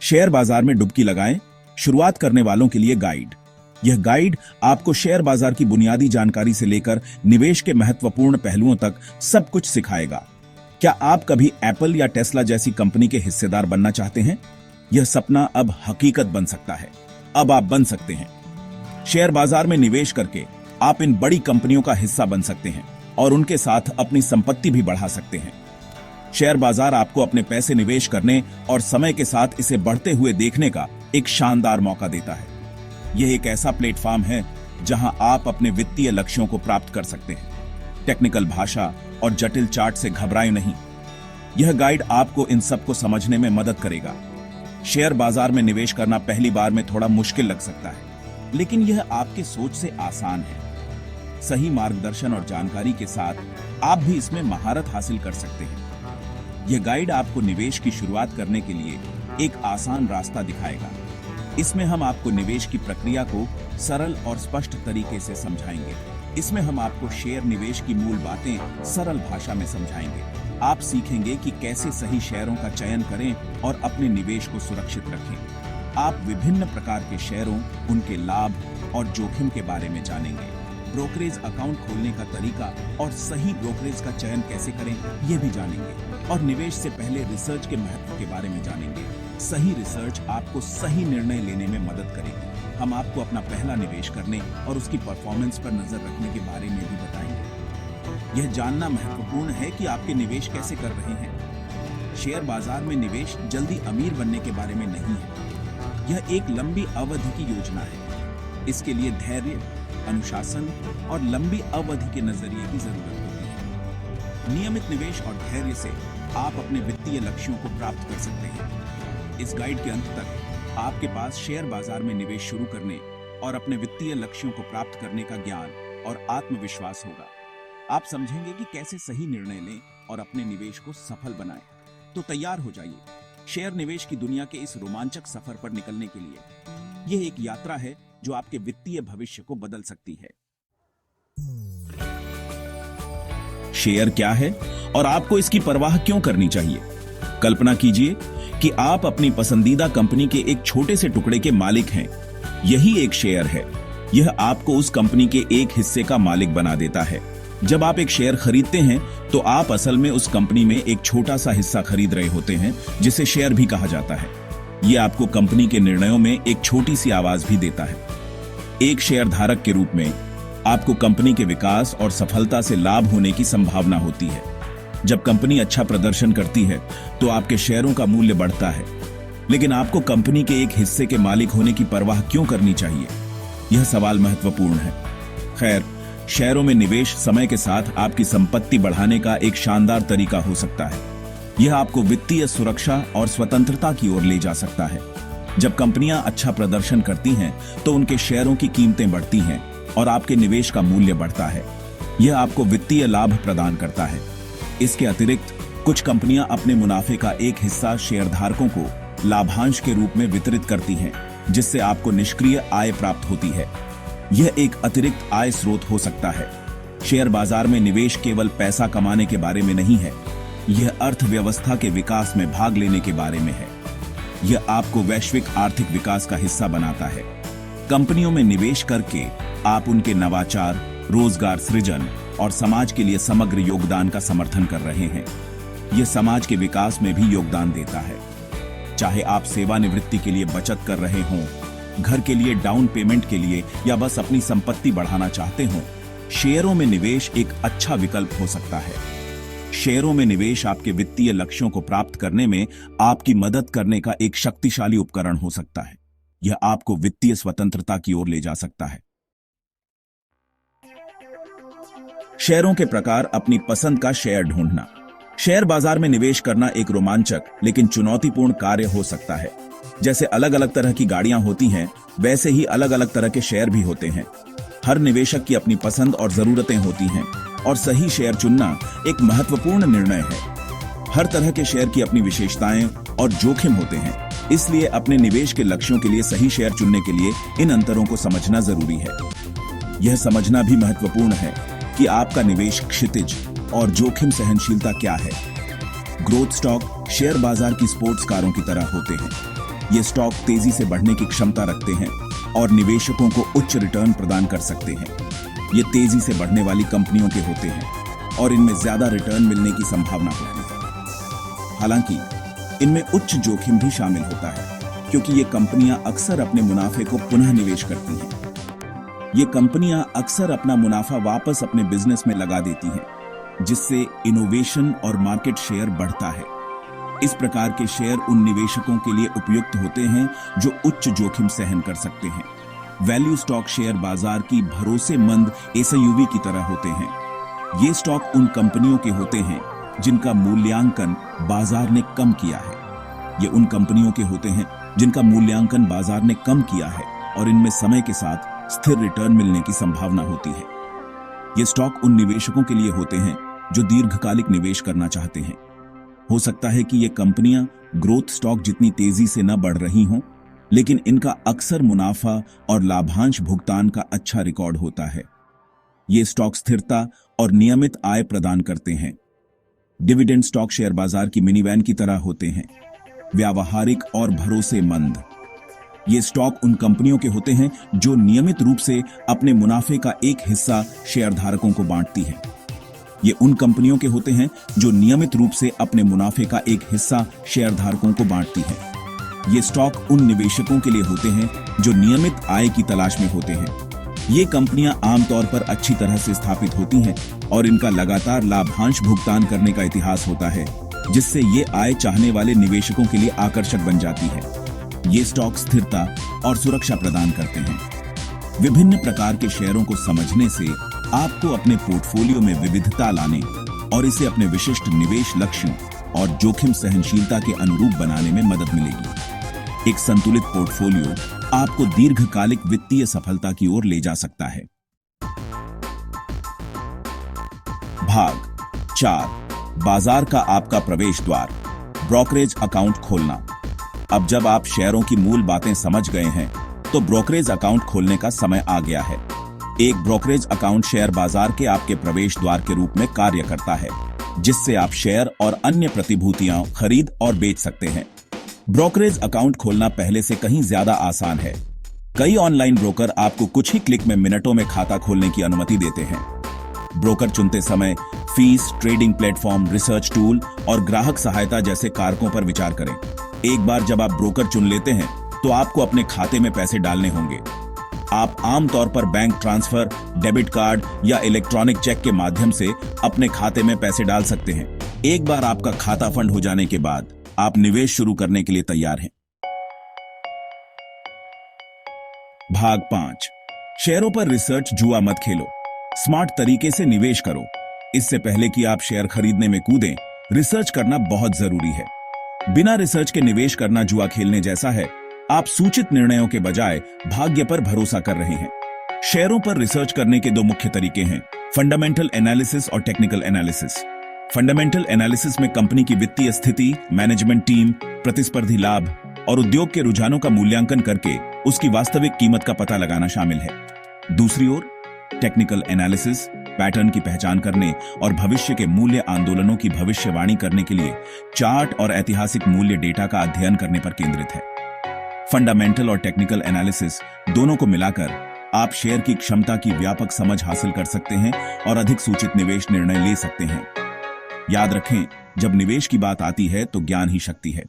Share बाजार में डुबकी लगाएं, शुरुआत करने वालों के लिए गाइड। यह गाइड आपको शेयर बाजार की बुनियादी जानकारी से लेकर निवेश के महत्वपूर्ण पहलुओं तक सब कुछ सिखाएगा। क्या आप कभी एप्पल या टेस्ला जैसी कंपनी के हिस्सेदार बनना चाहते हैं? यह सपना अब हकीकत बन सकता है। अब आप बन सकते हैं। शेयर बाजार में निवेश करके आप इन बड़ी कंपनियों का हिस्सा बन सकते हैं और उनके साथ अपनी संपत्ति भी बढ़ा सकते हैं। शेयर बाजार आपको अपने पैसे निवेश करने और समय के साथ इसे बढ़ते हुए देखने का एक शानदार मौका देता है। यह एक ऐसा प्लेटफॉर्म है जहां आप अपने वित्तीय लक्ष्यों को प्राप्त कर सकते हैं। टेक्निकल भाषा और जटिल चार्ट से घबराएं नहीं। यह गाइड आपको इन सब को समझने में मदद करेगा। शेयर बाजार में निवेश करना पहली बार में थोड़ा मुश्किल लग सकता है, लेकिन यह आपके सोच से आसान है। सही मार्गदर्शन और जानकारी के साथ आप भी इसमें महारत हासिल कर सकते हैं। यह गाइड आपको निवेश की शुरुआत करने के लिए एक आसान रास्ता दिखाएगा। इसमें हम आपको निवेश की प्रक्रिया को सरल और स्पष्ट तरीके से समझाएंगे। इसमें हम आपको शेयर निवेश की मूल बातें सरल भाषा में समझाएंगे। आप सीखेंगे कि कैसे सही शेयरों का चयन करें और अपने निवेश को सुरक्षित रखें। आप विभिन्न प्रकार के शेयरों, उनके लाभ और जोखिम के बारे में जानेंगे। ब्रोकरेज अकाउंट खोलने का तरीका और सही ब्रोकरेज का चयन कैसे करें, यह भी जानेंगे। और निवेश से पहले रिसर्च के महत्व के बारे में जानेंगे। सही रिसर्च आपको सही निर्णय लेने में मदद करेगी। हम आपको अपना पहला निवेश करने और उसकी परफॉर्मेंस पर नजर रखने के बारे में भी बताएंगे। यह जानना महत्वपूर्ण है कि आपके निवेश कैसे कर रहे हैं। शेयर बाजार में निवेश जल्दी अमीर बनने के बारे में नहीं है। यह एक लंबी अवधि की योजना है। इसके लिए धैर्य, अनुशासन और लंबी अवधि के नजरिए की जरूरत होती है। नियमित निवेश और धैर्य से आप अपने वित्तीय लक्ष्यों को प्राप्त कर सकते हैं। इस गाइड के अंत तक आपके पास शेयर बाजार में निवेश शुरू करने और अपने वित्तीय लक्ष्यों को प्राप्त करने का ज्ञान और आत्मविश्वास होगा। आप समझेंगे कि कैसे सही निर्णय लें और अपने निवेश को सफल बनाएं। तो तैयार हो जाइए शेयर निवेश की दुनिया के इस रोमांचक सफर पर निकलने के लिए। यह एक यात्रा है जो आपके वित्तीय भविष्य को बदल सकती है। शेयर क्या है और आपको इसकी परवाह क्यों करनी चाहिए? कल्पना कीजिए कि आप अपनी पसंदीदा कंपनी के एक छोटे से टुकड़े के मालिक हैं। यही एक शेयर है। यह आपको उस कंपनी के एक हिस्से का मालिक बना देता है। जब आप एक शेयर खरीदते हैं तो आप असल में उस कंपनी में एक छोटा सा हिस्सा खरीद रहे होते हैं, जिसे शेयर भी कहा जाता है। यह आपको कंपनी के निर्णयों में एक छोटी सी आवाज भी देता है। एक शेयर धारक के रूप में आपको कंपनी के विकास और सफलता से लाभ होने की संभावना होती है। जब कंपनी अच्छा प्रदर्शन करती है तो आपके शेयरों का मूल्य बढ़ता है। लेकिन आपको कंपनी के एक हिस्से के मालिक होने की परवाह क्यों करनी चाहिए? यह सवाल महत्वपूर्ण है। खैर, शेयरों में निवेश समय के साथ आपकी संपत्ति बढ़ाने का एक शानदार तरीका हो सकता है। यह आपको वित्तीय सुरक्षा और स्वतंत्रता की ओर ले जा सकता है। जब कंपनियां अच्छा प्रदर्शन करती हैं तो उनके शेयरों की कीमतें बढ़ती हैं और आपके निवेश का मूल्य बढ़ता है। यह आपको वित्तीय लाभ प्रदान करता है। इसके अतिरिक्त कुछ कंपनियां अपने मुनाफे का एक हिस्सा शेयरधारकों को लाभांश के रूप में वितरित करती हैं, जिससे आपको निष्क्रिय आय प्राप्त होती है। यह एक अतिरिक्त आय स्रोत हो सकता है। शेयर बाजार में निवेश केवल पैसा कमाने के बारे में नहीं है। यह अर्थव्यवस्था के विकास में भाग लेने के बारे में है। यह आपको वैश्विक आर्थिक विकास का हिस्सा बनाता है। कंपनियों में निवेश करके आप उनके नवाचार, रोजगार सृजन और समाज के लिए समग्र योगदान का समर्थन कर रहे हैं। यह समाज के विकास में भी योगदान देता है। चाहे आप सेवानिवृत्ति के लिए बचत कर रहे हों, घर के लिए डाउन पेमेंट के लिए या बस अपनी संपत्ति बढ़ाना चाहते हों, शेयरों में निवेश एक अच्छा विकल्प हो सकता है। शेयरों में निवेश आपके वित्तीय लक्ष्यों को प्राप्त करने में आपकी मदद करने का एक शक्तिशाली उपकरण हो सकता है। यह आपको वित्तीय स्वतंत्रता की ओर ले जा सकता है। शेयरों के प्रकार, अपनी पसंद का शेयर ढूंढना। शेयर बाजार में निवेश करना एक रोमांचक लेकिन चुनौतीपूर्ण कार्य हो सकता है। जैसे अलग अलग तरह की गाड़ियां होती हैं, वैसे ही अलग अलग तरह के शेयर भी होते हैं। हर निवेशक की अपनी पसंद और जरूरतें होती हैं और सही शेयर चुनना एक महत्वपूर्ण निर्णय है। हर तरह के शेयर की अपनी विशेषताएं और जोखिम होते हैं। इसलिए अपने निवेश के लक्ष्यों के लिए सही शेयर चुनने के लिए इन अंतरों को समझना जरूरी है। यह समझना भी महत्वपूर्ण है कि आपका निवेश क्षितिज और जोखिम सहनशीलता क्या है। ग्रोथ स्टॉक शेयर बाजार की स्पोर्ट्स कारों की तरह होते हैं। ये स्टॉक तेजी से बढ़ने की क्षमता रखते हैं और निवेशकों को उच्च रिटर्न प्रदान कर सकते हैं। ये तेजी से बढ़ने वाली कंपनियों के होते हैं और इनमें ज्यादा रिटर्न मिलने की संभावना होती है। हालांकि इनमें उच्च जोखिम भी शामिल होता है, क्योंकि ये कंपनियां अक्सर अपने मुनाफे को पुनः निवेश करती हैं। ये कंपनियां अक्सर अपना मुनाफा वापस अपने बिजनेस में लगा देती हैं, जिससे इनोवेशन और मार्केट शेयर बढ़ता है। इस प्रकार के शेयर उन निवेशकों के लिए उपयुक्त होते हैं जो उच्च जोखिम सहन कर सकते हैं। वैल्यू स्टॉक शेयर बाजार की भरोसेमंद एसयूवी की तरह होते हैं। ये स्टॉक उन कंपनियों के होते हैं जिनका मूल्यांकन बाजार ने कम किया है। ये उन कंपनियों के होते हैं जिनका मूल्यांकन बाजार ने कम किया है और इनमें समय के साथ स्थिर रिटर्न मिलने की संभावना होती है। ये स्टॉक उन निवेशकों के लिए होते हैं जो दीर्घकालिक निवेश करना चाहते हैं। हो सकता है कि ये कंपनियां ग्रोथ स्टॉक जितनी तेजी से न बढ़ रही हों, लेकिन इनका अक्सर मुनाफा और लाभांश भुगतान का अच्छा रिकॉर्ड होता है। ये स्टॉक स्थिरता और नियमित आय प्रदान करते हैं। डिविडेंड स्टॉक शेयर बाजार की मिनीवैन की तरह होते हैं, व्यावहारिक और भरोसेमंद। ये स्टॉक उन कंपनियों के होते हैं जो नियमित रूप से अपने मुनाफे का एक हिस्सा शेयरधारकों को बांटती है। ये उन कंपनियों के होते हैं जो नियमित रूप से अपने मुनाफे का एक हिस्सा शेयरधारकों को बांटती है। ये स्टॉक उन निवेशकों के लिए होते हैं जो नियमित आय की तलाश में होते हैं। ये कंपनियां आमतौर पर अच्छी तरह से स्थापित होती हैं और इनका लगातार लाभांश भुगतान करने का इतिहास होता है, जिससे ये आय चाहने वाले निवेशकों के लिए आकर्षक बन जाती है। ये स्टॉक स्थिरता और सुरक्षा प्रदान करते हैं। विभिन्न प्रकार के शेयरों को समझने से आपको अपने पोर्टफोलियो में विविधता लाने और इसे अपने विशिष्ट निवेश लक्ष्यों और जोखिम सहनशीलता के अनुरूप बनाने में मदद मिलेगी। एक संतुलित पोर्टफोलियो आपको दीर्घकालिक वित्तीय सफलता की ओर ले जा सकता है। भाग 4, बाजार का आपका प्रवेश द्वार, ब्रोकरेज अकाउंट खोलना। अब जब आप शेयरों की मूल बातें समझ गए हैं, तो ब्रोकरेज अकाउंट खोलने का समय आ गया है। एक ब्रोकरेज अकाउंट शेयर बाजार के आपके प्रवेश द्वार के रूप में कार्य करता है, जिससे आप शेयर और अन्य प्रतिभूतियां खरीद और बेच सकते हैं। ब्रोकरेज अकाउंट खोलना पहले से कहीं ज्यादा आसान है। कई ऑनलाइन ब्रोकर आपको कुछ ही क्लिक में मिनटों में खाता खोलने की अनुमति देते हैं। ब्रोकर चुनते समय fees, trading platform, research tool और ग्राहक सहायता जैसे कारकों पर विचार करें। एक बार जब आप ब्रोकर चुन लेते हैं, तो आपको अपने खाते में पैसे डालने होंगे। आप आमतौर पर बैंक ट्रांसफर, डेबिट कार्ड या इलेक्ट्रॉनिक चेक के माध्यम से अपने खाते में पैसे डाल सकते हैं। एक बार आपका खाता फंड हो जाने के बाद आप निवेश शुरू करने के लिए तैयार हैं। भाग 5, शेयरों पर रिसर्च जुआ मत खेलो, स्मार्ट तरीके से निवेश करो। इससे पहले कि आप शेयर खरीदने में कूदें, रिसर्च करना बहुत जरूरी है। बिना रिसर्च के निवेश करना जुआ खेलने जैसा है। आप सूचित निर्णयों के बजाय भाग्य पर भरोसा कर रहे हैं। शेयरों पर रिसर्च करने के दो मुख्य तरीके हैं, फंडामेंटल एनालिसिस और टेक्निकल एनालिसिस। फंडामेंटल एनालिसिस में कंपनी की वित्तीय स्थिति, मैनेजमेंट टीम, प्रतिस्पर्धी लाभ और उद्योग के रुझानों का मूल्यांकन करके उसकी वास्तविक कीमत का पता लगाना शामिल है। दूसरी ओर टेक्निकल एनालिसिस पैटर्न की पहचान करने और भविष्य के मूल्य आंदोलनों की भविष्यवाणी करने के लिए चार्ट और ऐतिहासिक मूल्य डेटा का अध्ययन करने पर केंद्रित है। फंडामेंटल और टेक्निकल एनालिसिस दोनों को मिलाकर आप शेयर की क्षमता की व्यापक समझ हासिल कर सकते हैं और अधिक सूचित निवेश निर्णय ले सकते हैं। याद रखें, जब निवेश की बात आती है तो ज्ञान ही शक्ति है।